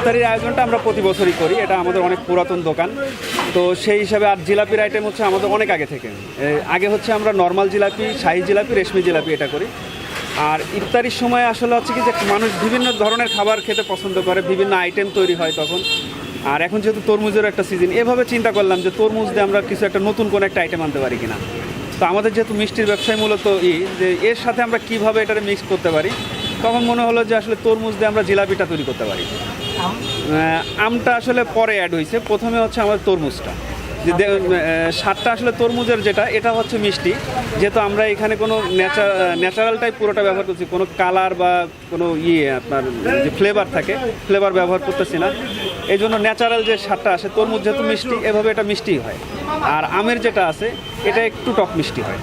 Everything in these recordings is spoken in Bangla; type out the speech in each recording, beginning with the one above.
ইফতারির আয়োজনটা আমরা প্রতি বছরই করি, এটা আমাদের অনেক পুরাতন দোকান। তো সেই হিসাবে আর জিলাপির আইটেম হচ্ছে আমাদের অনেক আগে থেকে। আগে হচ্ছে আমরা নর্মাল জিলাপি, শাহি জিলাপি, রেশমি জিলাপি এটা করি। আর ইফতারির সময় আসলে হচ্ছে কি যে মানুষ বিভিন্ন ধরনের খাবার খেতে পছন্দ করে, বিভিন্ন আইটেম তৈরি হয় তখন। আর এখন যেহেতু তরমুজের একটা সিজন, এভাবে চিন্তা করলাম যে তরমুজ দিয়ে আমরা কিছু একটা নতুন কোনো একটা আইটেম আনতে পারি কিনা। তো আমাদের যেহেতু মিষ্টির ব্যবসায় মূলত যে এর সাথে আমরা কীভাবে এটাকে মিক্স করতে পারি, তখন মনে হলো যে আসলে তরমুজ দিয়ে আমরা জিলাপিটা তৈরি করতে পারি। আমটা আসলে পরে অ্যাড হয়েছে, প্রথমে হচ্ছে আমাদের তরমুজটা। যে স্বাদটা আসলে তরমুজের যেটা, এটা হচ্ছে মিষ্টি। যেহেতু আমরা এখানে কোনো ন্যাচারালটাই পুরোটা ব্যবহার করছি, কোনো কালার বা কোনো আপনার যে ফ্লেভার থাকে, ফ্লেভার ব্যবহার করতেছি না। এই জন্য ন্যাচারাল যে স্বাদটা আসে, তরমুজ যেহেতু মিষ্টি, এভাবে এটা মিষ্টি হয়। আর আমের যেটা আছে, এটা একটু টক মিষ্টি হয়।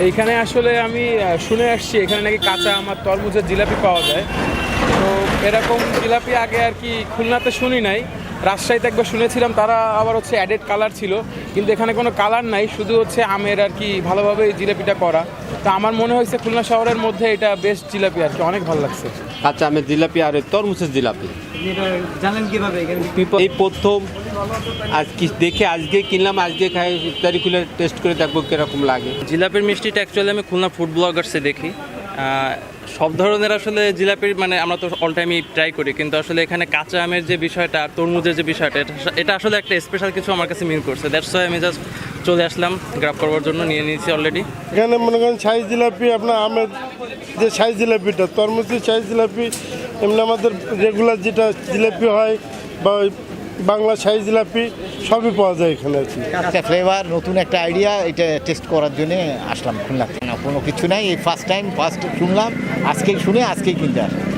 এইখানে আসলে আমি শুনে আসছি এখানে নাকি কাঁচা আমার তরমুজের জিলাপি পাওয়া যায়। তো এরকম জিলাপি আগে আর কি খুলনাতে শুনি নাই। রাজশাহীতে একবার শুনেছিলাম, তারা আবার হচ্ছে অ্যাডেড কালার ছিল, কিন্তু এখানে কোনো কালার নাই, শুধু হচ্ছে আমের আর কি ভালোভাবে এই জিলাপিটা করা। তো আমার মনে হয়েছে খুলনা শহরের মধ্যে এটা বেস্ট জিলাপি আর কি, অনেক ভালো লাগছে। কাঁচা আমের জিলাপি আর তরমুজের জিলাপি জানেন কিভাবে? এই প্রথম দেখে আজকে কিনলাম, আজকে খাই, ইফতারি খুলে টেস্ট করে দেখবো কিরকম লাগে। জিলাপির মিষ্টিটা অ্যাকচুয়ালি আমি খুলনা ফুড ব্লগার্সে দেখি। সব ধরনের আসলে জিলাপির মানে আমরা তো অল টাইমই ট্রাই করি, কিন্তু আসলে এখানে কাঁচা আমের যে বিষয়টা, তরমুজের যে বিষয়টা, এটা আসলে একটা স্পেশাল কিছু আমার কাছে মিন করছে। দ্যাটস ওয়াই আমি জাস্ট চলে আসলাম গ্রাব করবার জন্য, নিয়ে নিয়েছি অলরেডি। এখানে মনে করেন শাহি জিলাপি, আপনার আমের যে শাহি জিলাপিটা, তরমুজের শাহি জিলাপি, এমনি আমাদের রেগুলার যেটা জিলাপি হয় বা বাংলা শাহি জিলাপি সবই পাওয়া যায় এখানে আর কি। একটা ফ্লেভার, নতুন একটা আইডিয়া, এটা টেস্ট করার জন্য আসলাম খুলনাতে। না কোনো কিছু নাই, এই ফার্স্ট শুনলাম, আজকেই শুনে আজকেই কিনতে আসলাম।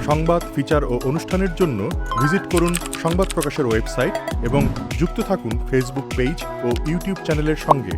সংবাদ, ফিচার ও অনুষ্ঠানের জন্য ভিজিট করুন সংবাদ প্রকাশের ওয়েবসাইট এবং যুক্ত থাকুন ফেসবুক পেজ ও ইউটিউব চ্যানেলের সঙ্গে।